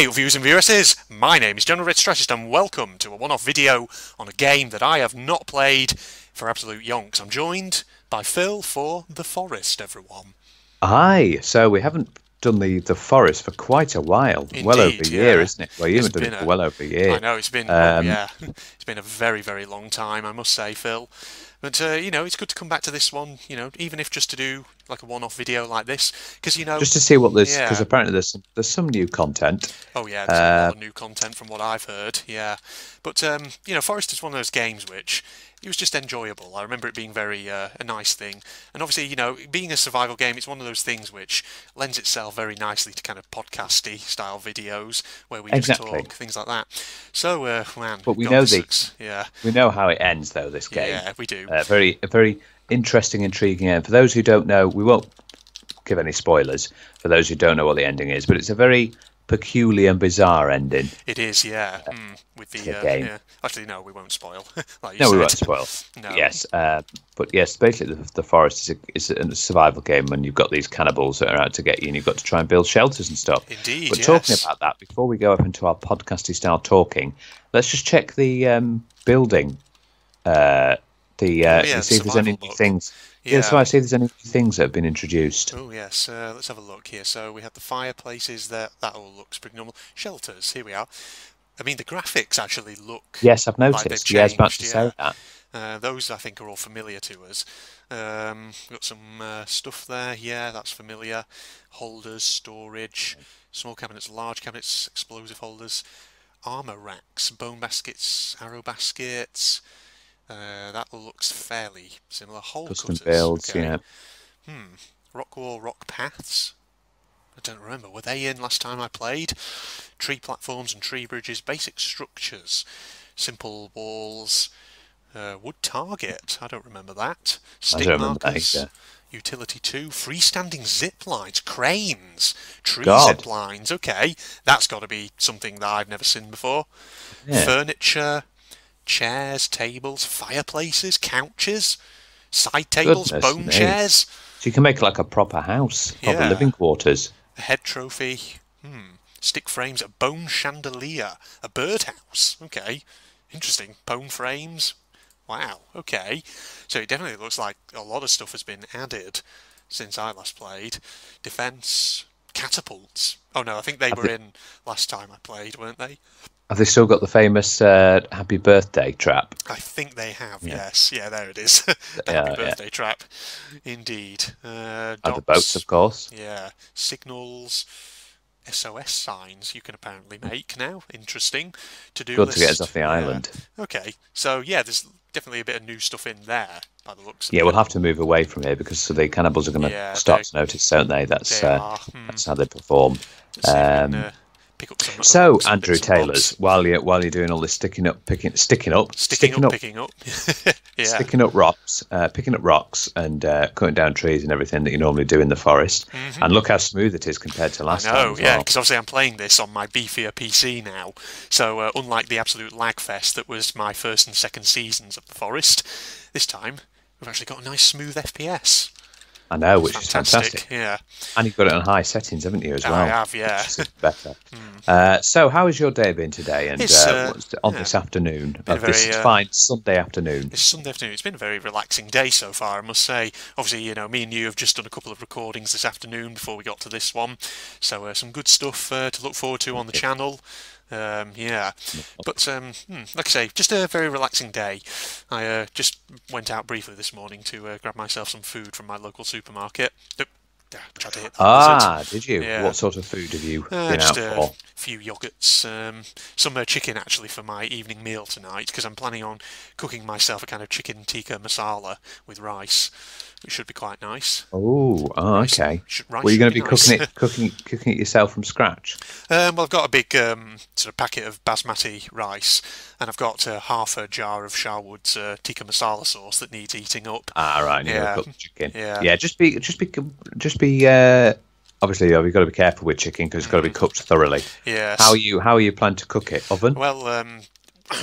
Hey viewers and viewesses, my name is General Red Strategist and welcome to a one-off video on a game that I have not played for absolute yonks. I'm joined by Phil for The Forest, everyone. Hi, so we haven't done the forest for quite a while. Indeed, Well over a year, yeah. isn't it? Well, you haven't done it for well over a year. I know, it's been, it's been a very, very long time, I must say, Phil. But, it's good to come back to this one, even if just to do like a one-off video like this, because, Just to see what there's, yeah. because apparently there's some new content. Oh yeah, there's a lot of new content from what I've heard, yeah. But, Forest is one of those games which, it was just enjoyable. I remember it being very a nice thing. And obviously, being a survival game, it's one of those things which lends itself very nicely to kind of podcasty style videos where we just talk, things like that. So, man, But we know how it ends though, this game. Yeah, we do. A very interesting, intriguing end. For those who don't know, we won't give any spoilers for those who don't know what the ending is, but it's a very peculiar and bizarre ending. It is, yeah. With the game. Yeah. Actually, no, we won't spoil. Like you No, said. we won't spoil. No. Yes, but yes, basically the forest is a survival game, and you've got these cannibals that are out to get you, and you've got to try and build shelters and stuff. Indeed, But yes. talking about that, before we go up into our podcasty style talking, let's just check the building. See if there's any new things. Yeah. So I see if there's any new things that have been introduced. Oh yes, let's have a look here. So we have the fireplaces there. That all looks pretty normal. Shelters. Here we are. I mean, the graphics actually look. Yes, I've like noticed. they've Yeah, I was about to changed, say that. Those I think are all familiar to us. Got some stuff there. Yeah, that's familiar. Holders, storage, small cabinets, large cabinets, explosive holders, armor racks, bone baskets, arrow baskets. That looks fairly similar. Hole Custom cutters. builds, Okay. yeah. Rock wall, rock paths. I don't remember. Were they in last time I played? Tree platforms and tree bridges, basic structures, simple walls, wood target. I don't remember that. Stick markers. Either. Utility 2, freestanding zip lines, cranes, tree God. zip lines. Okay, that's got to be something that I've never seen before. Yeah. Furniture, chairs, tables, fireplaces, couches, side tables, Goodness bone me. chairs. So you can make like a proper house, proper Yeah. living quarters. A head trophy, stick frames, a bone chandelier, a birdhouse. Okay, interesting. Bone frames. Wow. Okay, so it definitely looks like a lot of stuff has been added since I last played. Defense, catapults. Oh no, I think they were in last time I played, weren't they? Have they still got the famous happy birthday trap? I think they have. Yes. Yeah, there it is. The Yeah, happy birthday trap. Indeed. And the Dots. boats, of course. Yeah, signals, SOS signs you can apparently make now. Interesting. To-do Good list. to get us off the Yeah. island. Okay, so yeah, there's definitely a bit of new stuff in there by the looks of Yeah, it. we'll have to move away from here because the cannibals are going to Yeah, start to notice, don't they? That's they are. that's how they perform. Let's see if we can, pick up some So, some Andrew bits and Taylor's, bobs. while you're doing all this sticking up, Picking up. Yeah. sticking up rocks, picking up rocks, and cutting down trees and everything that you normally do in the forest. And look how smooth it is compared to last I time. know, as yeah, well. because obviously I'm playing this on my beefier PC now. So unlike the absolute lag fest that was my first and second seasons of The Forest, this time we've actually got a nice smooth FPS. I know, which is fantastic. Yeah, And you've got it on high settings, haven't you, as well? I have, yeah. Which is better. So, how has your day been today? And It's, this afternoon, been a this very, fine Sunday afternoon? It's Sunday afternoon. It's been a very relaxing day so far, I must say. Obviously, me and you have just done a couple of recordings this afternoon before we got to this one. So some good stuff to look forward to on the channel. Yeah, but like I say, just a very relaxing day. I just went out briefly this morning to grab myself some food from my local supermarket. Tried to hit that wizard. Did you? Yeah. What sort of food have you been Just out a for? few yogurts, some chicken actually for my evening meal tonight because I'm planning on cooking myself a kind of chicken tikka masala with rice, which should be quite nice. Okay. Rice Well, you're going should to be nice. cooking it yourself from scratch. Well, I've got a big sort of packet of basmati rice, and I've got half a jar of Sharwood's tikka masala sauce that needs eating up. Right. You're Yeah. going to cook the chicken. Yeah. Just be. Obviously, you've got to be careful with chicken because it's got to be cooked thoroughly. Yes. How are you planning to cook it? Oven? Well,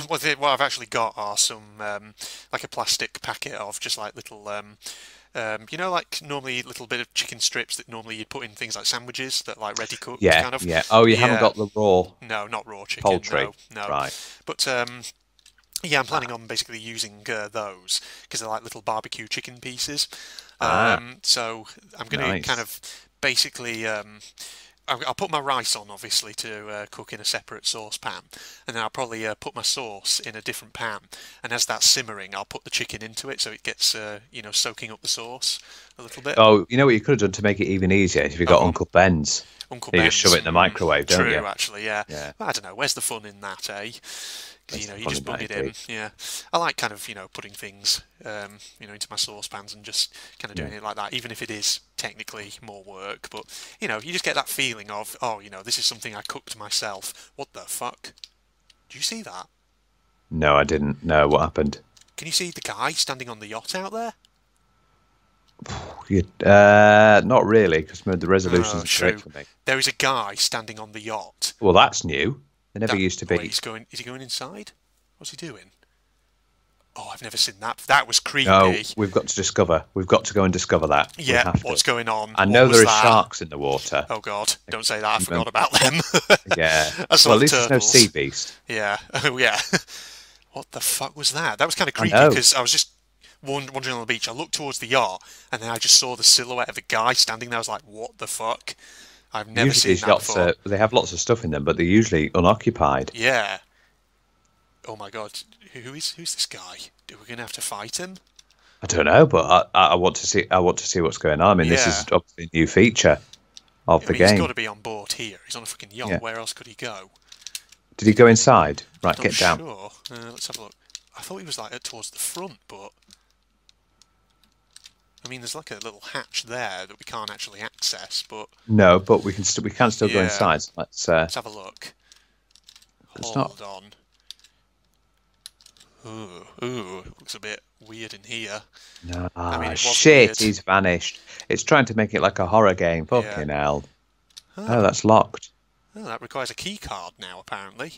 what I've actually got are some like a plastic packet of just like little You know, like normally a little bit of chicken strips that normally you'd put in things like sandwiches that like ready cooked Yeah, kind of. yeah. Oh, you haven't Yeah, got the raw no, not raw chicken. poultry, No, no. right? But yeah, I'm planning Ah, on basically using those because they're like little barbecue chicken pieces. ah, So I'm going to kind nice. of basically I'll put my rice on obviously to cook in a separate saucepan, and then I'll probably put my sauce in a different pan. And as that's simmering, I'll put the chicken into it so it gets you know, soaking up the sauce a little bit. Oh, you know what you could have done to make it even easier if you Oh, got go on. Uncle Ben's. Uncle You just shove Ben's. it in the microwave, don't you? True, actually, yeah. Yeah, Well, I don't know. Where's the fun in that, eh? Because that's you know, the you fun just in bung that it in. indeed. Yeah, I like kind of, you know, putting things you know, into my saucepans and just kind of Yeah. doing it like that, even if it is technically more work. But you know, you just get that feeling of, oh, you know, this is something I cooked myself. What the fuck? Do you see that? No, I didn't know what happened. Can you see the guy standing on the yacht out there? Not really, because the Oh, resolution's not great true. for me. There is a guy standing on the yacht. Well, that's new. There never That used to wait, be. he's going. Is he going inside? What's he doing? Oh, I've never seen that. That was No, creepy. we've got to discover. We've got to go and discover that. We Yeah, have to. what's going on? I What know was there is that? sharks in the water. Oh God, don't say that. I Remem- forgot about them. Yeah. I saw Well, at the least there's no sea turtles. beast. Yeah. Oh yeah. What the fuck was that? That was kind of I creepy know. because I was just wandering on the beach. I looked towards the yacht and then I just saw the silhouette of a guy standing there. I was like, what the fuck? I've never Usually seen these that yachts, before. they have lots of stuff in them, but they're usually unoccupied. Yeah. Oh my God. Who's this guy? Are we gonna have to fight him? I don't know, but I want to see. I want to see what's going on. I mean, this Yeah. is obviously a new feature of I the mean, he's got game. to be on board here. He's on a fucking yacht. Yeah. Where else could he go? Did he go inside? Right, Not get down. sure. Let's have a look. I thought he was like towards the front, but I mean, there's like a little hatch there that we can't actually access. But No, but we can still go yeah, inside. So let's have a look. it's not. Hold on. Ooh, it looks a bit weird in here. No, I mean, it was shit, weird. he's vanished. It's trying to make it like a horror game. Yeah. Fucking hell. Oh, Oh, that's locked. oh, that requires a key card now, apparently.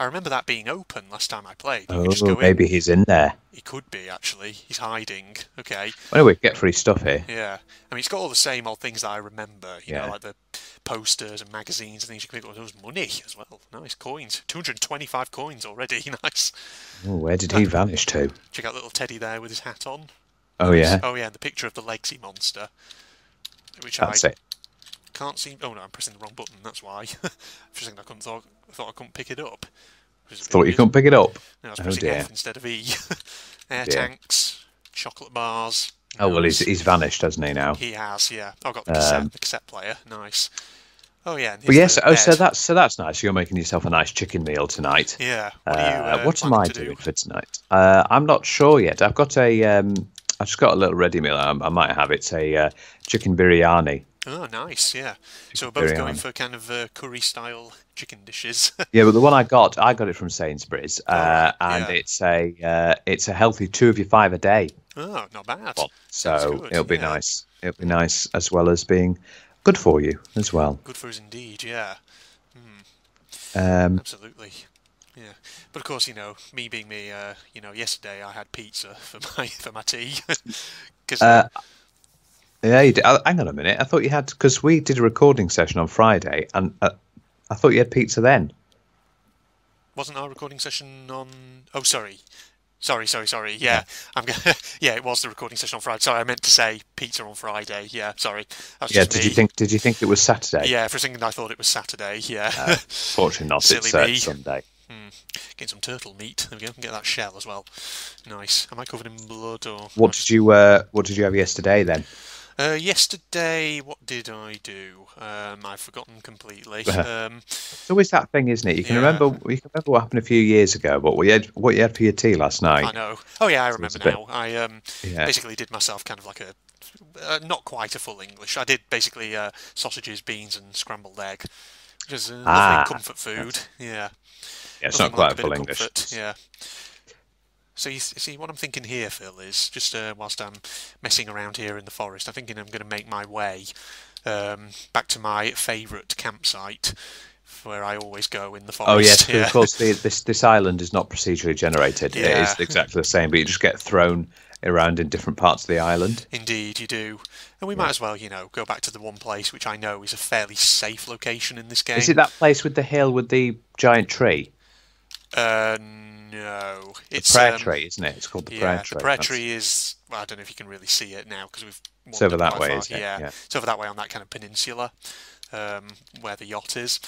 I remember that being open last time I played. You could just Oh, go in. maybe he's in there. He could be, actually. He's hiding. Okay. Anyway, get free stuff here. Yeah. I mean, it's got all the same old things that I remember, you know, Yeah. like the posters and magazines and things you click on. There was money as well. Nice coins. 225 coins already. Nice. Oh, where did he vanish to? Check out little Teddy there with his hat on. Oh, Nice. yeah, Oh, yeah, and the picture of the Legsy monster, which I that's it. can't seem. Oh, no, I'm pressing the wrong button. That's why. For a second, I thought I couldn't pick it up. Which is a bit Thought you weird. couldn't pick it up. No, I was Oh, pressing dear. F instead of E. Air Dear. tanks, chocolate bars. Oh, well, Nice. he's vanished, hasn't he, now? He has, yeah. Oh, I've got Um, the cassette player. Nice. Oh, yeah, and But here's yes, the oh, bed. so that's nice. You're making yourself a nice chicken meal tonight. Yeah. What are you What am planning I to do? doing for tonight? I'm not sure yet. I've got I just got a little ready meal. I might have it's a chicken biryani. Oh, nice, yeah. So Chicken we're both going biryani. for kind of curry-style chicken dishes. Yeah, but the one I got it from Sainsbury's, All right, and yeah. it's a healthy 2 of your 5 a day Oh, not bad. one. Sounds So good, it'll be yeah. nice. It'll be nice as well as being good for you as well. Good for us indeed, yeah. Um, Absolutely. Yeah. But of course, you know, me being me, you know, yesterday I had pizza for my tea. Because yeah, you did. Hang on a minute. I thought you had because we did a recording session on Friday, and I thought you had pizza then. wasn't our recording session on... Oh, sorry. Sorry. Yeah, Yeah. I'm gonna... Yeah, it was the recording session on Friday. Sorry, I meant to say pizza on Friday. Yeah, sorry. That's Yeah. just Did me. you think? Did you think it was Saturday? Yeah, for a second I thought it was Saturday. Yeah. Fortunately not. Silly It's me. Sunday. Getting some turtle meat. There we go. Get that shell as well. Nice. Am I covered in blood or... What did you have yesterday then? Yesterday, what did I do? I've forgotten completely. It's always that thing, isn't it? You can Yeah. remember what happened a few years ago, but what you had for your tea last I night. know. Oh yeah, I So remember it's a bit- now. I Yeah. basically did myself kind of like a not quite a full English. I did basically sausages, beans, and scrambled egg, which is a Ah, lovely comfort food. Yeah, Yeah, it's nothing not like quite a bit full of English. comfort. Yeah. So you see, what I'm thinking here, Phil, is just whilst I'm messing around here in the forest, I'm thinking I'm going to make my way back to my favourite campsite, where I always go in the Oh yes, forest. because of course this island is not procedurally generated. It Yeah. is exactly the same, but you just get thrown around in different parts of the island. Indeed, you do. And we might as well, go back to the one place which I know is a fairly safe location in this game. Is it that place with the hill with the giant tree? No. The It's prayer tree, isn't it? It's called the prayer yeah, tree. the prayer tree is. Well, I don't know if you can really see it now because we've. It's over wandered that quite way, far. is it? Yeah, Yeah. it's over that way on that kind of peninsula, where the yacht is.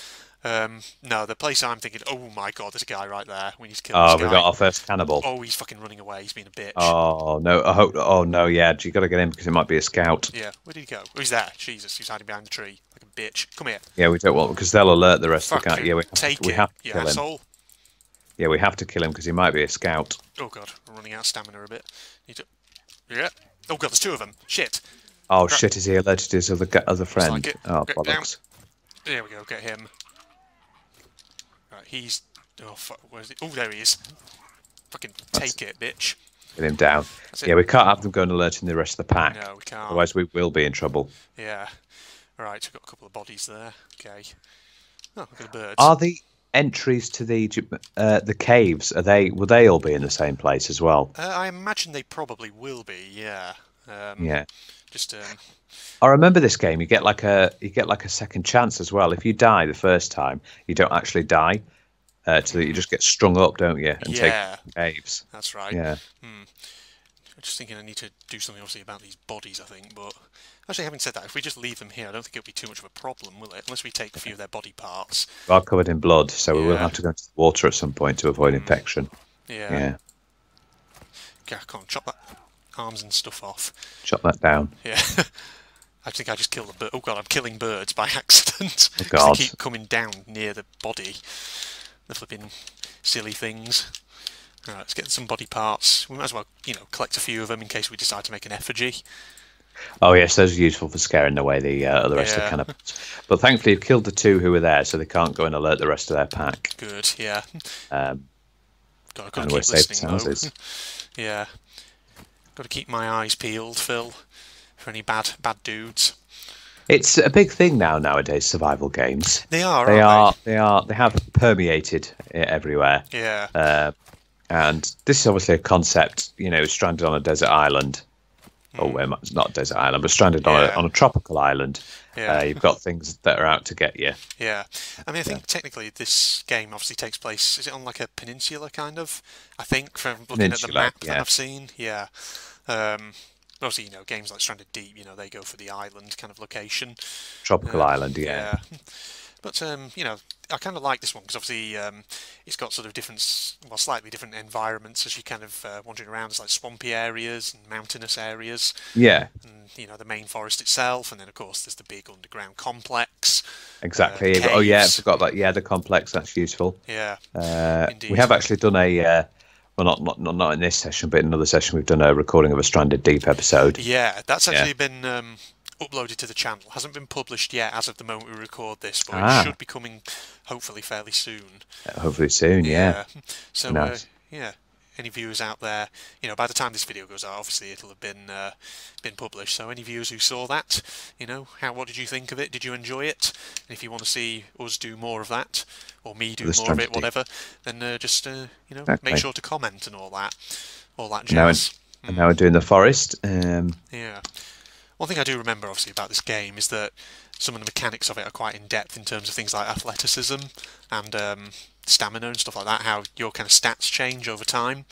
No, the place I'm thinking. Oh my God, there's a guy right there. We need to kill Oh, this we guy. got our first cannibal. Oh, he's fucking running away. He's being a bitch. Oh no! I hope. Oh no! Yeah, you got to get in because it might be a scout. Yeah, where did he go? Oh, he's there. Jesus, he's hiding behind the tree like a bitch. Come here. Yeah, we don't want because they'll alert the rest of the Fuck camp. you. Yeah, Take we it, have to you kill him. asshole. Yeah, we have to kill him because he might be a scout. Oh God, I'm running out of stamina a bit. Need to. Yeah. Oh God, there's two of them. Shit. Oh shit! Is he alerted to his other friend? like it. Oh Get down. bollocks! There we go. Get him. Right, he's. Oh fuck. Where's he? Oh, there he is. Fucking take it, bitch. Get him down. That's it. Yeah, we can't have them go and alerting the rest of the pack. No, we can't. Otherwise, we will be in trouble. Yeah. Right, we've got a couple of bodies there. Okay. Oh, look at the birds. Are the entries to the caves? Will they all be in the same place as well? I imagine they probably will be. Yeah. Yeah. Just. I remember this game. You get like a second chance as well. If you die the first time, you don't actually die. So that you just get strung up, don't you? And Yeah. take caves. That's right. Yeah. I'm just thinking I need to do something obviously about these bodies, I think, but actually having said that, if we just leave them here, I don't think it'll be too much of a problem, will it? Unless we take a few of their body parts. We are covered in blood, so we will Yeah. have to go into the water at some point to avoid infection. Yeah. Yeah. Okay, I can't chop that arms and stuff off. Chop that down. Yeah. I think I just killed a bird. Oh God, I'm killing birds by accident. Oh 'Cause God. they keep coming down near the body. The flipping silly things. Alright, let's get some body parts. We might as well, collect a few of them in case we decide to make an effigy. Oh yes, those are useful for scaring away the rest of the Yeah. cannibals. But thankfully, you've killed the two who were there, so they can't go and alert the rest of their pack. Good, yeah. Um, God, I've got to and we're keep safe listening though. houses. Yeah. Got to keep my eyes peeled, Phil, for any bad dudes. It's a big thing nowadays. Survival games. They are, They aren't They have permeated everywhere. they? Yeah. And this is obviously a concept. Stranded on a desert island. Oh, it's not a desert island, but stranded Yeah. on a tropical island. Yeah. You've got things that are out to get you. Yeah. I mean, I think technically this game obviously takes place, is it on like a peninsula kind of? I think from looking at the Peninsula, map that yeah. I've seen. Yeah. Obviously, games like Stranded Deep, they go for the island kind of location. Tropical island, yeah. But, I kind of like this one because obviously it's got sort of slightly different environments as you kind of wandering around. There's like swampy areas and mountainous areas. Yeah, And, the main forest itself. And then, of course, there's the big underground complex. exactly. Oh yeah, I caves. forgot about the complex. That's useful. Yeah. Indeed. We have actually done a well, not in this session, but in another session, we've done a recording of a Stranded Deep episode. Yeah, that's actually been uploaded to the channel. Hasn't been published yet as of the moment we record this, but it should be coming hopefully fairly soon. Hopefully soon. Yeah. So, Nice. yeah, any viewers out there, by the time this video goes out, obviously it'll have been published. So any viewers who saw that, what did you think of it? Did you enjoy it? And if you want to see us do more of that, or me do The more of it, Stranded Deep. whatever, then just Exactly. make sure to comment and all that Now, jazz. and now we're doing the forest. Yeah. One thing I do remember, obviously, about this game is that some of the mechanics of it are quite in-depth in terms of things like athleticism and stamina and stuff like that, how your kind of stats change over time.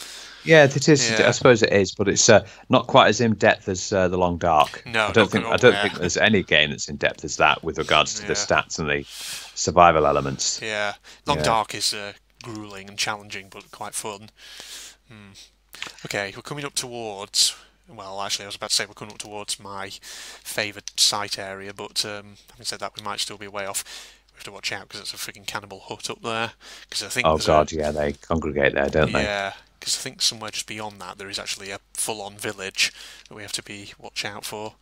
Yeah, it is. Yeah. I suppose it is, but it's not quite as in depth as The Long Dark. No, I don't not think at all, think there's any game that's in depth as that with regards to the Yeah. stats and the survival elements. Yeah. Long Yeah. Dark is grueling and challenging, but quite fun. Okay, we're coming up towards... Well, actually, I was about to say we're coming up towards my favoured site area, but having said that, we might still be a way off. We have to watch out because it's a freaking cannibal hut up there. Because I think Oh there's God, yeah, they congregate there, don't they? Yeah, because I think somewhere just beyond that there is actually a full-on village that we have to be watching out for.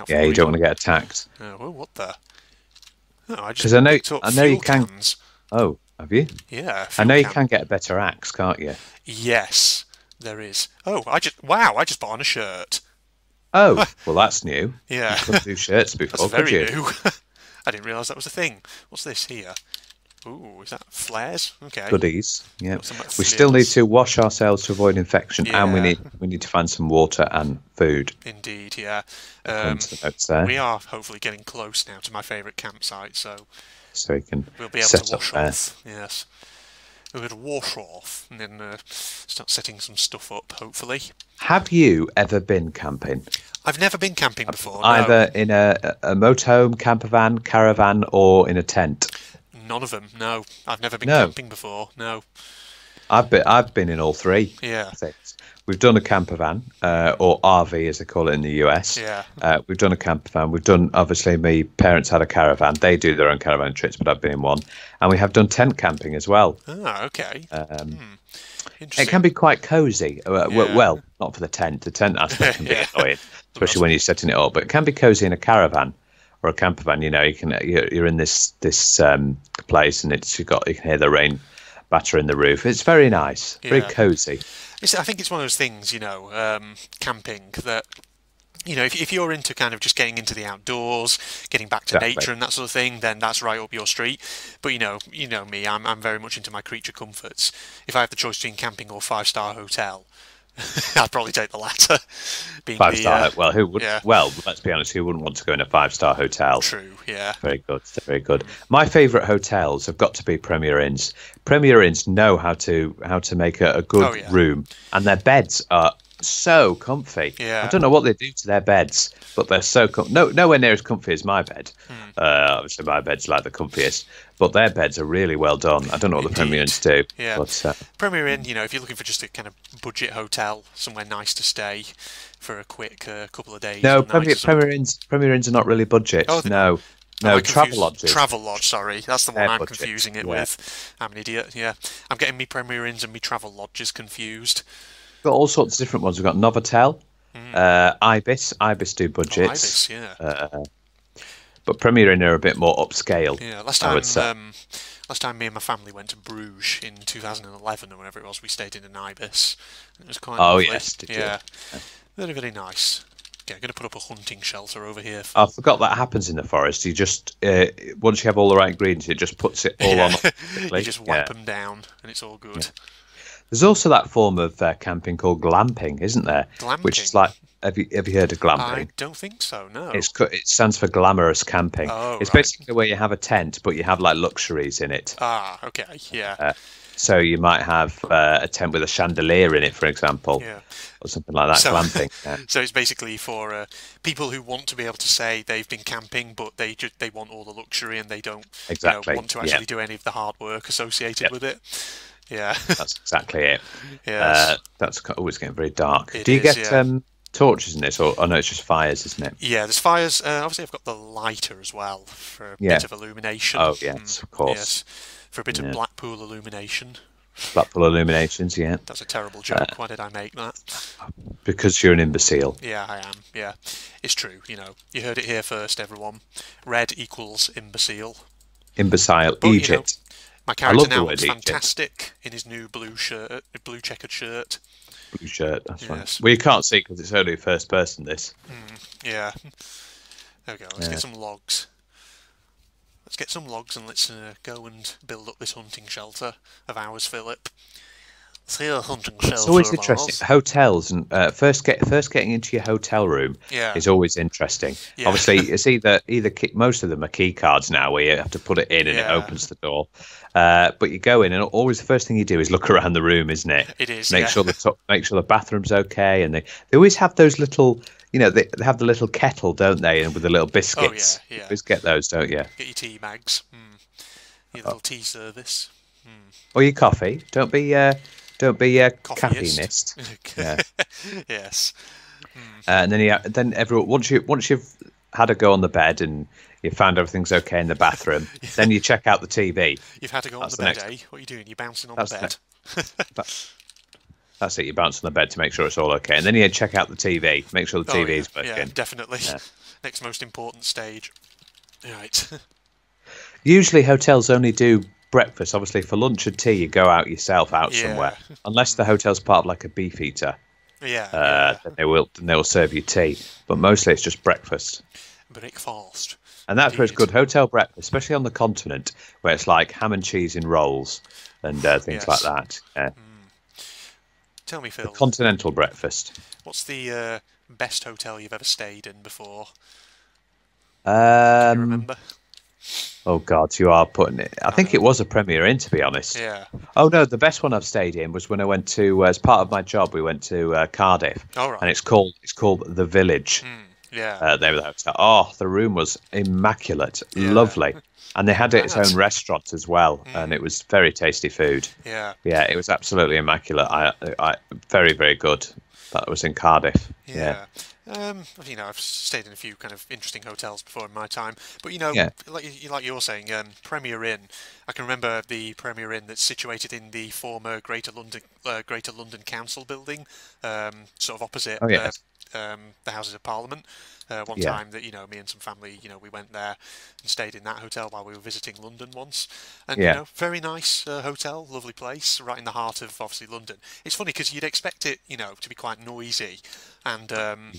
Yeah, you don't want to get attacked. Oh, well, what the? No, I just 'Cause I know- picked up I know you fuel can- cans. Oh, have you? Yeah, I know you fuel can get a better axe, can't you? Yes, there is. Oh, I just bought on a shirt. Oh, well, that's new. Yeah, You couldn't do shirts that's before, could very you? new. I didn't realise that was a thing. What's this here? Ooh, is that flares? Okay. goodies. Yeah, Got some we still need flares. to wash ourselves to avoid infection, and Yeah. we need to find some water and food. Indeed, yeah. According to the notes there, We are hopefully getting close now to my favourite campsite, so so we can we'll be able set to up wash there. off. Yes. We're going to wash off and then start setting some stuff up, hopefully. Have you ever been camping? I've never been camping before. Either in a motorhome, camper van, caravan, or in a tent? No. None of them. No. I've never been No. camping before. No. I've been in all three. Yeah. Things. We've done a camper van, or RV as they call it in the US. Yeah. We've done a camper van. We've done, obviously, my parents had a caravan. They do their own caravan trips, but I've been in one. And we have done tent camping as well. Ah, okay. It Interesting. can be quite cosy. Yeah. Well, not for the tent. The tent aspect can be Yeah. annoying, especially when you're setting it up. But it can be cozy in a caravan or a camper van. You know, you're in this place, and you can hear the rain battering the roof. It's very nice, very Yeah. cozy. I think it's one of those things, camping that, if you're into kind of just getting into the outdoors, getting back to Exactly. nature and that sort of thing, then that's right up your street. But you know me, I'm very much into my creature comforts. If I have the choice between camping or 5-star hotel, I'd probably take the latter. Being 5-star. Well, who would? yeah. Well, let's be honest. Who wouldn't want to go in a 5-star hotel? True, yeah. Very good. Very good. My favourite hotels have got to be Premier Inns. Premier Inns know how to make a good Oh, yeah. room, and their beds are so comfy. Yeah. I don't know what they do to their beds, but they're so nowhere near as comfy as my bed. Obviously, my bed's like the comfiest, but their beds are really well done. I don't know what the Premier Inns do, Yeah. but Premier Inn, if you're looking for just a kind of budget hotel, somewhere nice to stay for a quick couple of days. no, or nights or Premier Inns are not really budget. Oh, they're No, Am I Travel confused? Lodges. Travel Lodge, sorry. That's the one They're I'm budget, confusing it yeah. with. I'm an idiot, yeah. I'm getting me Premier Inns and me Travel Lodges confused. Got all sorts of different ones. We've got Novotel, Ibis. Ibis do budgets. Oh, Ibis, yeah. But Premier Inn are a bit more upscale. Yeah, last I time, would say. last time me and my family went to Bruges in 2011 or whenever it was, we stayed in an Ibis. It was quite Oh, lovely. yes, did you? Yeah, very, very nice. Yeah, I'm going to put up a hunting shelter over here. I forgot that happens in the forest. You just once you have all the right ingredients, it just puts it all on. You just wipe them down and it's all good. There's also that form of camping called glamping, isn't there? Which is Glamping? like, have you heard of I glamping? don't think so, no. It stands for glamorous camping. Oh, it's right. basically where you have a tent, but you have like luxuries in it. Ah, okay, yeah. So you might have a tent with a chandelier in it, for example, Yeah. or something like that. So- Glamping. Yeah. So it's basically for people who want to be able to say they've been camping, but they want all the luxury and they don't Exactly, want to yeah. actually do any of the hard work associated Yep. with it. Yeah. That's exactly it. Yes. That's always getting very dark. It Do you is, get yeah. torches in this, or no? It's just fires, isn't it? Yeah, there's fires. Obviously, I've got the lighter as well for a Yeah. bit of illumination. Oh, yes, of course. Yes, for a bit of Blackpool illumination. Blackpool Illuminations, yeah. That's a terrible joke. Why did I make that? Because you're an imbecile. Yeah, I am. Yeah, it's true. You heard it here first, everyone. Red equals imbecile. Imbecile. But, Egypt. My love character the now word looks Egypt. fantastic in his new blue checkered shirt. Blue shirt. That's right. Yes. Well, you can't see because it's only first person. This. Yeah. There we go. Let's get some logs. Let's get some logs and let's go and build up this hunting shelter of ours, Philip. Let's see a hunting shelter. It's always of interesting. ours. Hotels and first getting into your hotel room Yeah. is always interesting. Yeah. Obviously, it's either most of them are key cards now, where you have to put it in and it Yeah. opens the door. But you go in, and always the first thing you do is look around the room, isn't it? It is, Make yeah. sure make sure the bathroom's okay, and they always have those little. They have the little kettle, don't they? And with the little biscuits. yeah. You always get those, don't you? Get your tea bags. Your little tea service. Or your coffee. Don't be Coffeeist. caffeinist. Yeah. Yes. And then everyone once you've had a go on the bed and you found everything's okay in the bathroom, then you check out the TV. You've had to go on That's the the bed, next- eh? What are you doing? You're bouncing on That's the bed. That's it. You bounce on the bed to make sure it's all okay, and then you check out the TV, make sure the Oh, TV yeah. is working. Yeah, definitely. Next most important stage. Right. Usually hotels only do breakfast. Obviously, for lunch and tea, you go out yourself somewhere, unless the hotel's part of like a beef eater. Yeah. Then they will serve you tea, but mostly it's just breakfast. Breakfast. And that's where it's Indeed. good. Hotel breakfast, especially on the continent, where it's like ham and cheese in rolls and things like Yes. that. Yeah. Tell me, The Phil, continental breakfast. what's the best hotel you've ever stayed in before? Can you Um, remember? oh God, you are putting it. I I think it know. was a Premier Inn, to be honest. Yeah. Oh no, the best one I've stayed in was when I went to, as part of my job, we went to Cardiff, All and right. it's called the Village. Yeah. There was that. Oh, the room was immaculate, Yeah. lovely, and they had its Mad. own restaurant as well, and it was very tasty food. Yeah. Yeah, it was absolutely immaculate. Very, very good. That was in Cardiff. Yeah, Yeah. I've stayed in a few kind of interesting hotels before in my time, but yeah. like you're saying, Premier Inn. I can remember the Premier Inn that's situated in the former Greater London Council building, sort of opposite Oh yes, the Houses of Parliament. One yeah, time that me and some family, we went there and stayed in that hotel while we were visiting London once, and yeah. very nice hotel, lovely place, right in the heart of obviously London. It's funny because you'd expect it, to be quite noisy, and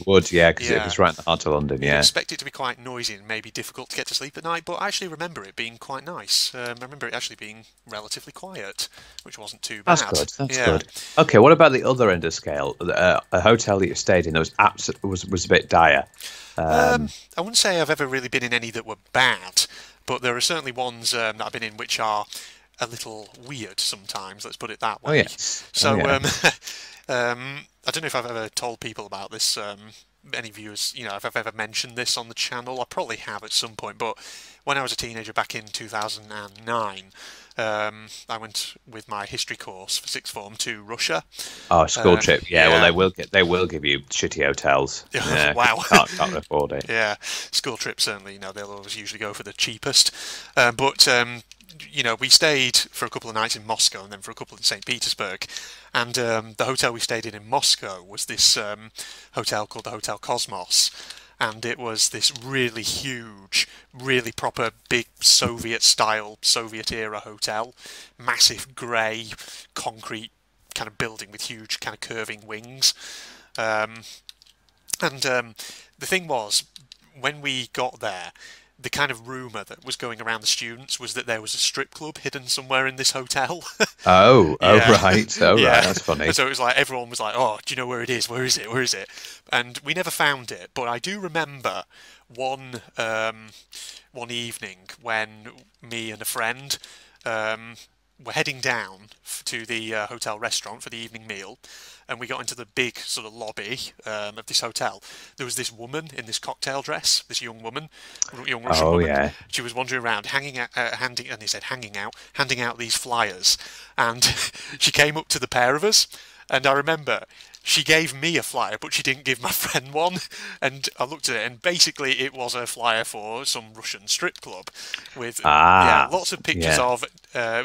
Would, yeah, because it yeah, was right in the heart of London. you'd Yeah, expect it to be quite noisy and maybe difficult to get to sleep at night. But I actually remember it being quite nice. I remember it actually being relatively quiet, which wasn't too that's bad. good. That's Yeah. good. Okay, what about the other end of scale? A hotel that you stayed in that was was a bit dire. I wouldn't say I've ever really been in any that were bad, but there are certainly ones that I've been in which are a little weird sometimes. Let's put it that Oh way. yes. Oh So, yeah. I don't know if I've ever told people about this. Any viewers, if I've ever mentioned this on the channel, I probably have at some point. But when I was a teenager back in 2009, I went with my history course for sixth form to Russia. Oh, school trip. Yeah. Well, Yeah. they will give you shitty hotels. Yeah, 'cause Wow. you can't afford it. Yeah, school trips certainly. They'll always usually go for the cheapest. But we stayed for a couple of nights in Moscow and then for a couple in St. Petersburg. And the hotel we stayed in Moscow was this hotel called the Hotel Cosmos. And it was this really huge, really proper big Soviet style, Soviet era hotel. Massive grey concrete kind of building with huge kind of curving wings. Um, and the thing was, when we got there, the kind of rumour that was going around the students was that there was a strip club hidden somewhere in this hotel. Oh Yeah. right. Oh right. Yeah. That's funny. And so it was like everyone was like, "Oh, do you know where it is? Where is it? Where is it?" And we never found it. But I do remember one one evening when me and a friend were heading down to the hotel restaurant for the evening meal, and we got into the big sort of lobby of this hotel. There was this woman in this cocktail dress, this young Russian Oh woman. yeah. She was wandering around, hanging out, and they said handing out these flyers, and she came up to the pair of us, and I remember she gave me a flyer, but she didn't give my friend one. And I looked at it, and basically it was a flyer for some Russian strip club with Ah. lots of pictures Yeah. of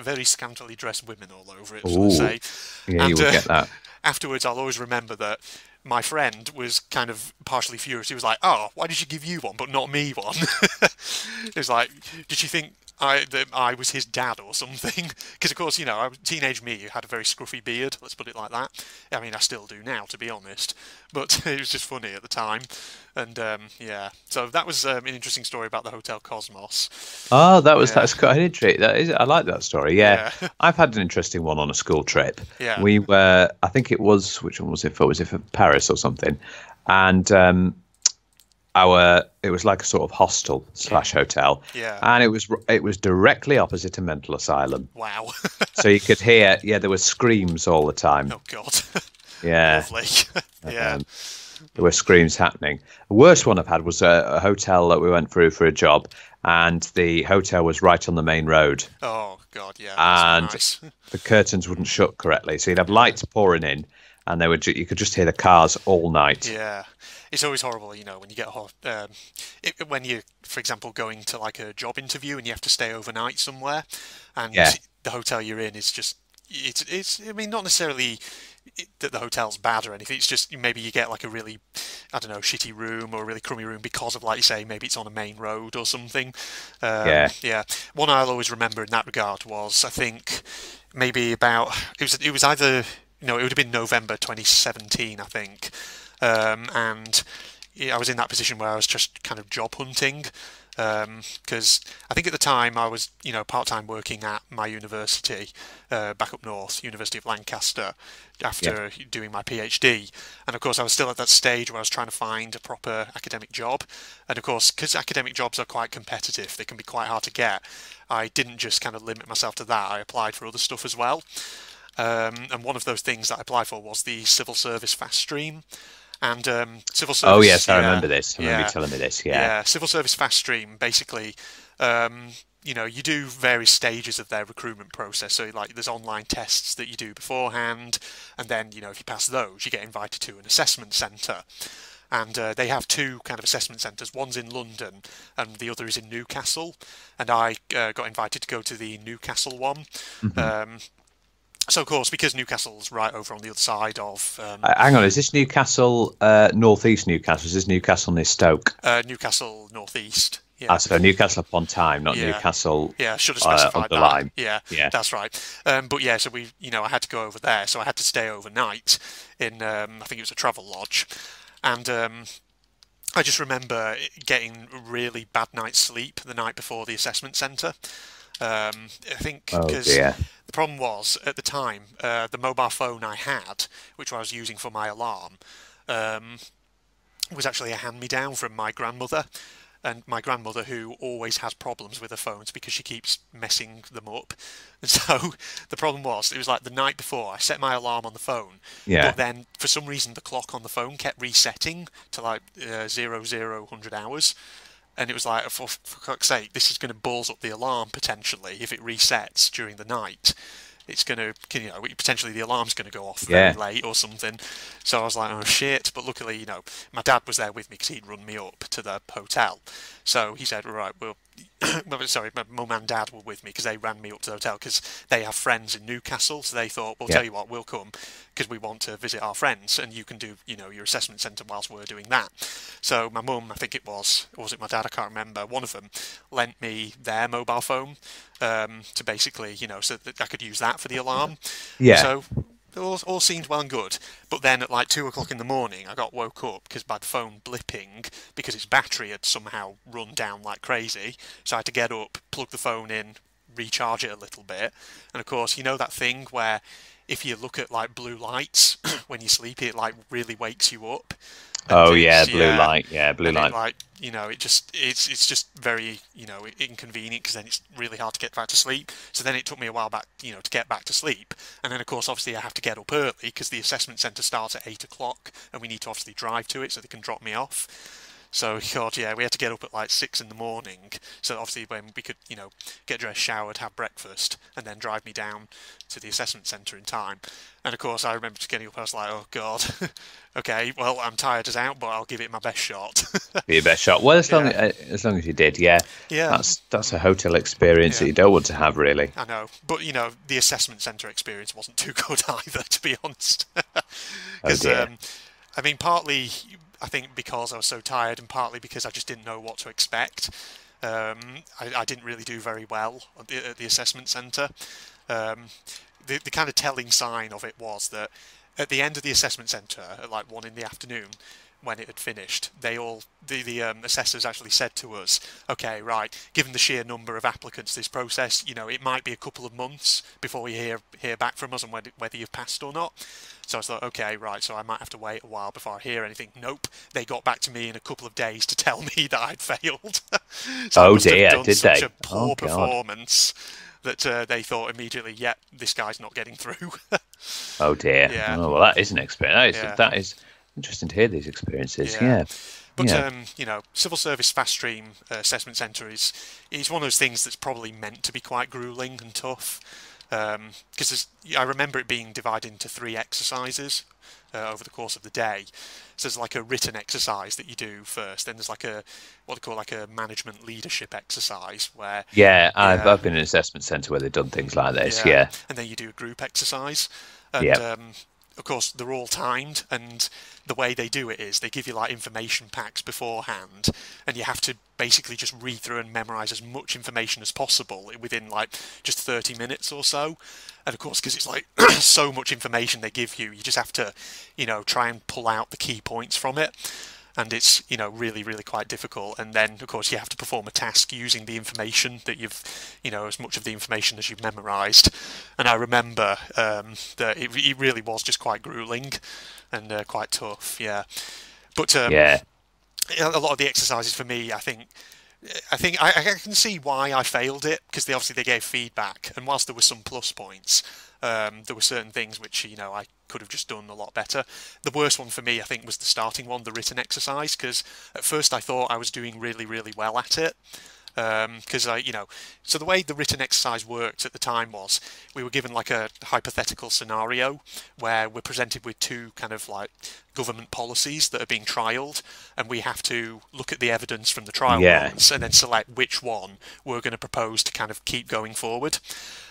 very scantily dressed women all over it, Ooh. let's say. Yeah, you And would get that. afterwards, I'll always remember that my friend was kind of partially furious. He was like, "Oh, why did she give you one but not me one?" It was like, did she think that I was his dad or something? Because of course, teenage me had a very scruffy beard. Let's put it like that. I mean, I still do now, to be honest. But it was just funny at the time, and yeah. So that was an interesting story about the Hotel Cosmos. Oh, Yeah, that's quite an interesting. That is, I like that story. Yeah, yeah, I've had an interesting one on a school trip. yeah, We were, I think it was, which one was it for? Was it for Paris or something? And it was like a sort of hostel slash hotel, yeah. and it was directly opposite a mental asylum. Wow. So you could hear, yeah, there were screams all the time. Oh God. Yeah, Lovely. Yeah. um, there were screams happening. The worst one I've had was a hotel that we went through for a job, and the hotel was right on the main road, Oh God. Yeah. and That's not nice. the curtains wouldn't shut correctly, so you'd have lights pouring in, and you could just hear the cars all night. Yeah, it's always horrible, when you get when you, for example, going to like a job interview and you have to stay overnight somewhere, and Yeah, the hotel you're in is just it's. I mean, not necessarily that the hotel's bad or anything. It's just maybe you get like a really, I don't know, shitty room or a really crummy room because of, like you say, maybe it's on a main road or something. yeah. Yeah, one I'll always remember in that regard was I think maybe about it was either no, it would have been November 2017, I think, and I was in that position where I was just kind of job hunting, because I think at the time I was, part-time working at my university, back up north, University of Lancaster, Yeah. after doing my PhD. And of course, I was still at that stage where I was trying to find a proper academic job. And of course, because academic jobs are quite competitive, they can be quite hard to get. I didn't just kind of limit myself to that. I applied for other stuff as well. And one of those things that I applied for was the civil service fast stream. And civil Oh service, yes, I yeah, remember this. I remember you yeah, telling me this. Yeah. yeah, civil service fast stream. Basically, you do various stages of their recruitment process. So like, there's online tests that you do beforehand, and then if you pass those, you get invited to an assessment centre. And they have two kind of assessment centres. One's in London, and the other is in Newcastle. And I got invited to go to the Newcastle one. Hmm. Um, so of course, because Newcastle's right over on the other side of Hang on, is this Newcastle, northeast Newcastle? Is this Newcastle near Stoke? Newcastle Northeast. Ah, Yeah, so Newcastle upon Tyne, not yeah, Newcastle yeah. I should have on specified the that. line. Yeah, Yeah. that's right. But yeah, so I had to go over there, so I had to stay overnight in, I think it was a travel lodge, and I just remember getting really bad night's sleep the night before the assessment centre. I think Oh because dear. the problem was at the time, the mobile phone I had, which I was using for my alarm, um, was actually a hand-me-down from my grandmother. And my grandmother, who always has problems with her phones because she keeps messing them up. And so the problem was, it was like the night before, I set my alarm on the phone, Yeah. but then for some reason the clock on the phone kept resetting to like 0000 hours. And it was like, for fuck's sake, this is going to balls up the alarm potentially if it resets during the night. It's going to, potentially the alarm's going to go off very Yeah. late or something. So I was like, oh shit. But luckily, my dad was there with me because he'd run me up to the hotel. So he said, right, well, sorry, my mum and dad were with me because they ran me up to the hotel because they have friends in Newcastle. So they thought, well, Yeah. tell you what, we'll come because we want to visit our friends and you can do, your assessment centre whilst we're doing that. So my mum, I think it was, or was it my dad? I can't remember. One of them lent me their mobile phone, to basically, so that I could use that for the alarm. Yeah. So it all seemed well and good. But then at like 2 o'clock in the morning, I got woke up because by the phone blipping because its battery had somehow run down like crazy. So I had to get up, plug the phone in, recharge it a little bit. And of course, that thing where if you look at like blue lights when you sleep, it like really wakes you up. And Oh yeah, blue yeah, light. Yeah, blue and it light. like it's just very inconvenient because then it's really hard to get back to sleep. So then it took me a while back to get back to sleep, and then of course obviously I have to get up early because the assessment centre starts at 8 o'clock, and we need to obviously drive to it so they can drop me off. So God, yeah, we had to get up at like 6 in the morning. So obviously when we could, get dressed, showered, have breakfast, and then drive me down to the assessment centre in time. And of course I remember just getting up. I was like, oh God, okay, well I'm tired as out, but I'll give it my best shot. Be your best shot. Well, Yeah, as long as you did, yeah. yeah, That's a hotel experience that yeah. you don't want to have, really. I know, but the assessment centre experience wasn't too good either, to be honest. Oh Because dear. I mean, partly I think because I was so tired, and partly because I just didn't know what to expect. I didn't really do very well at the assessment centre. Um, the kind of telling sign of it was that at the end of the assessment centre, at like 1 in the afternoon, when it had finished, the assessors actually said to us, okay, right, given the sheer number of applicants this process, it might be a couple of months before we hear back from us on whether you've passed or not. So I thought, okay, right, so I might have to wait a while before I hear anything. Nope, they got back to me in a couple of days to tell me that I'd failed. So I Oh must have dear, done did such they? a Oh poor God. performance that they thought immediately, yep, this guy's not getting through. Oh dear. Yeah, Oh well, that is an experience. yeah, That is interesting to hear these experiences. yeah. Yeah. But Yeah. civil service fast stream assessment centre is one of those things that's probably meant to be quite grueling and tough. Because I remember it being divided into 3 exercises over the course of the day. So there's like a written exercise that you do first. Then there's like what they call like a management leadership exercise where Yeah, yeah, I've been in an assessment centre where they've done things like this. yeah, Yeah. and then you do a group exercise, and Yeah. of course they're all timed. And the way they do it is they give you like information packs beforehand, and you have to basically just read through and memorize as much information as possible within like just 30 minutes or so. And of course, because it's like so much information they give you, you just have to, try and pull out the key points from it. and it's, you know, really, really quite difficult. And then, of course, you have to perform a task using the information that you've, you know, as much of the information as you've memorised. And I remember that it really was just quite grueling and quite tough, yeah. But Yeah. a lot of the exercises for me, I think I can see why I failed it, because they gave feedback, and whilst there were some plus points, there were certain things which, you know, I could have just done a lot better. The worst one for me, I think, was the starting one, the written exercise, because at first I thought I was doing really, really well at it. Because so the way the written exercise worked at the time was we were given like a hypothetical scenario where we're presented with two kind of like government policies that are being trialled, and we have to look at the evidence from the trial ones and then select which one we're going to propose to kind of keep going forward.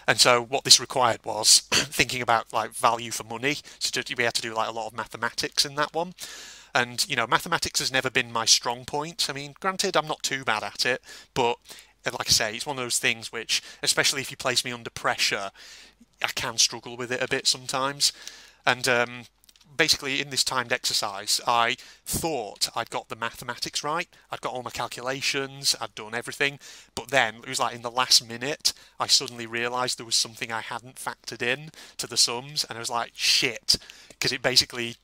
And so what this required was thinking about like value for money. So we had to do like a lot of mathematics in that one. And, you know, mathematics has never been my strong point. I mean, granted, I'm not too bad at it, but like I say, it's one of those things which, especially if you place me under pressure, I can struggle with it a bit sometimes. And basically, in this timed exercise, I thought I'd got the mathematics right. I'd got all my calculations, I'd done everything. But then, it was like in the last minute, I suddenly realised there was something I hadn't factored in to the sums. And I was like, shit, because it basically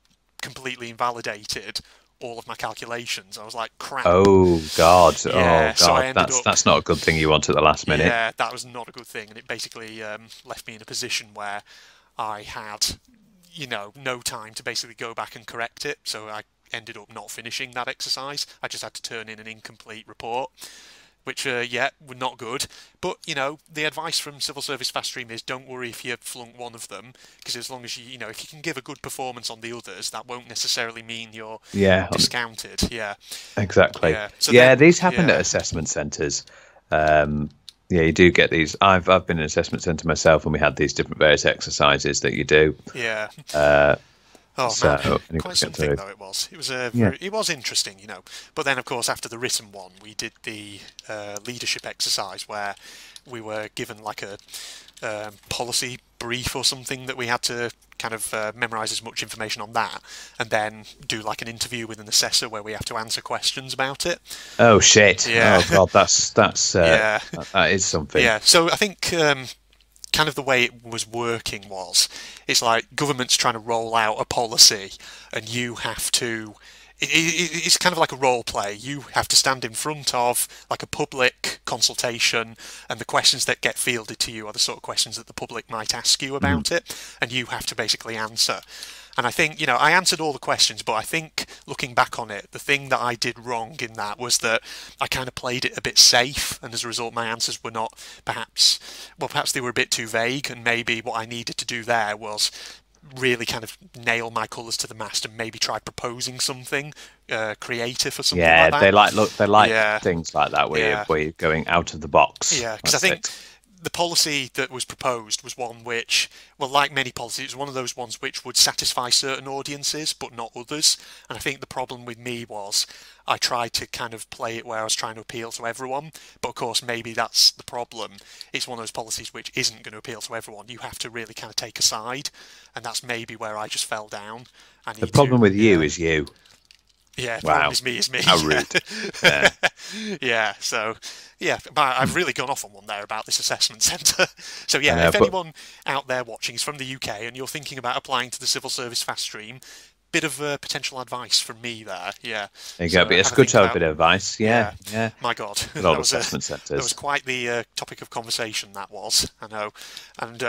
completely invalidated all of my calculations. I was like, crap. Oh God! Yeah, oh God! So that's not a good thing you want at the last minute. Yeah, that was not a good thing, and it basically left me in a position where I had, you know, no time to basically go back and correct it. So I ended up not finishing that exercise. I just had to turn in an incomplete report, which, were not good. But, you know, the advice from Civil Service Fast Stream is don't worry if you flunk one of them, because as long as you know, if you can give a good performance on the others, that won't necessarily mean you're discounted. Yeah, exactly. Yeah, so these happen at assessment centres. You do get these. I've been in an assessment centre myself, and we had these different various exercises that you do. Yeah. Oh man, quite something though it was. It was it was interesting, you know. But then, of course, after the written one, we did the leadership exercise where we were given like a policy brief or something that we had to kind of memorise as much information on that, and then do like an interview with an assessor where we have to answer questions about it. Oh shit! Yeah. Oh God, that's that is something. Yeah. So I think. Kind of the way it was working was, it's like government's trying to roll out a policy, and you have to. It's kind of like a role play. You have to stand in front of like a public consultation, and the questions that get fielded to you are the sort of questions that the public might ask you about it, and you have to basically answer. And I think, you know, I answered all the questions, but I think looking back on it, the thing that I did wrong in that was that I kind of played it a bit safe, and as a result my answers were not perhaps they were a bit too vague, and maybe what I needed to do there was really kind of nail my colours to the mast and maybe try proposing something creative or something like that. They like things like that where you're going out of the box. Yeah, because I think the policy that was proposed was one which, well, like many policies, it was one of those ones which would satisfy certain audiences but not others. And I think the problem with me was I tried to kind of play it where I was trying to appeal to everyone. But of course, maybe that's the problem. It's one of those policies which isn't going to appeal to everyone. You have to really kind of take a side. And that's maybe where I just fell down. The problem with you is you. Yeah, the problem is me. How rude. Yeah, so, but I've really gone off on one there about this assessment centre. So, if anyone out there watching is from the UK and you're thinking about applying to the Civil Service Fast Stream, bit of potential advice from me there, yeah. There you go, but it's good to have a bit of advice, yeah. My God. That was quite the topic of conversation, that was, I know. And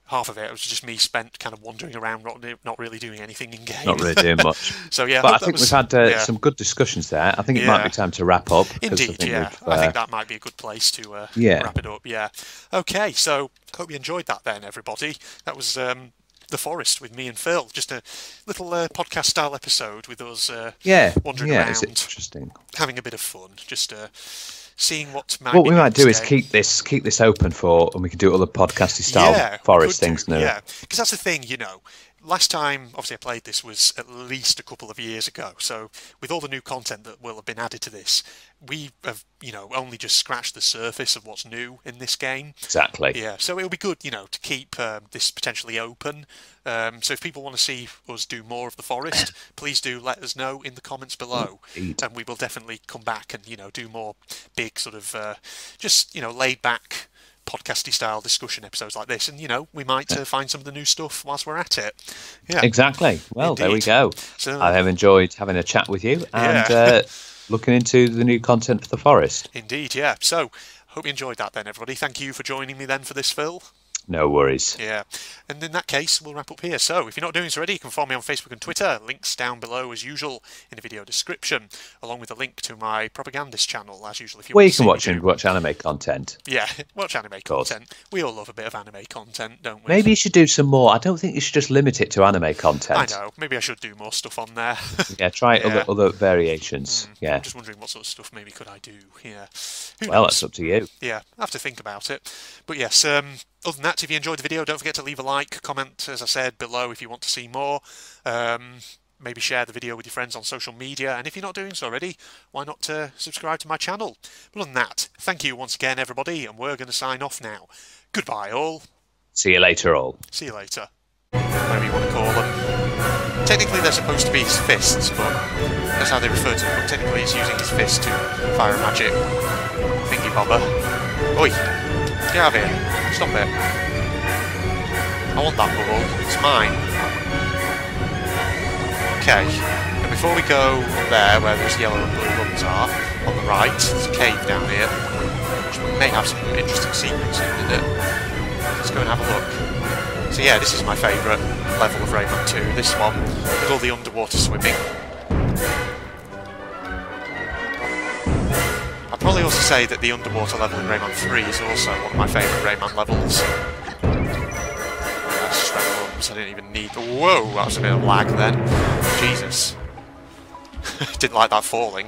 half of it was just me spent kind of wandering around, not really doing anything in game. Not really doing much. So yeah, but I think we've had some good discussions there. I think it might be time to wrap up. Indeed, I think that might be a good place to wrap it up. Yeah. Okay, so hope you enjoyed that then, everybody. That was The Forest with me and Phil. Just a little podcast style episode with us wandering around, it's interesting, having a bit of fun. Just seeing what we might do is keep this open and we can do other podcasty style forest things now. Yeah, because that's the thing, you know. last time, obviously, I played this was at least a couple of years ago. So with all the new content that will have been added to this, we have, only just scratched the surface of what's new in this game. Exactly. Yeah, so it'll be good, to keep this potentially open. So if people want to see us do more of the forest, please do let us know in the comments below. Indeed. And we will definitely come back and, do more big sort of, just, laid back podcasty style discussion episodes like this, and we might find some of the new stuff whilst we're at it. Yeah, exactly. Well, indeed. There we go. So, I have enjoyed having a chat with you and looking into the new content for the forest. Indeed, yeah. So hope you enjoyed that then, everybody. Thank you for joining me then for this, Phil. No worries. Yeah, and in that case, we'll wrap up here. So, if you're not doing so already, you can follow me on Facebook and Twitter. Links down below, as usual, in the video description, along with a link to my propagandist channel, as usual. If you Where want you to can watch anime content. Yeah, watch anime content. We all love a bit of anime content, don't we? Maybe you should do some more. I don't think you should just limit it to anime content. I know. Maybe I should do more stuff on there. Yeah, try other variations. Yeah. I'm just wondering what sort of stuff maybe could I do. Yeah. Well, that's up to you. Yeah, I have to think about it. But yes, other than that, if you enjoyed the video, don't forget to leave a like, comment, as I said, below if you want to see more. Maybe share the video with your friends on social media. And if you're not doing so already, why not subscribe to my channel? But other than that, thank you once again, everybody, and we're going to sign off now. Goodbye, all. See you later, all. See you later. Whatever you want to call them. Technically, they're supposed to be his fists, but that's how they refer to them. But technically, he's using his fist to fire a magic thingy bobber. Oi! Get out of here. Stop it. I want that bubble. It's mine. Okay. And before we go there, where those yellow and blue ones are, on the right, there's a cave down here, which may have some interesting secrets in it. Let's go and have a look. So yeah, this is my favourite level of Rayman 2, this one, with all the underwater swimming. I'd probably also say that the underwater level in Rayman 3 is also one of my favourite Rayman levels. That's just red ones, I didn't even need... Whoa, that was a bit of lag then. Jesus. Didn't like that falling.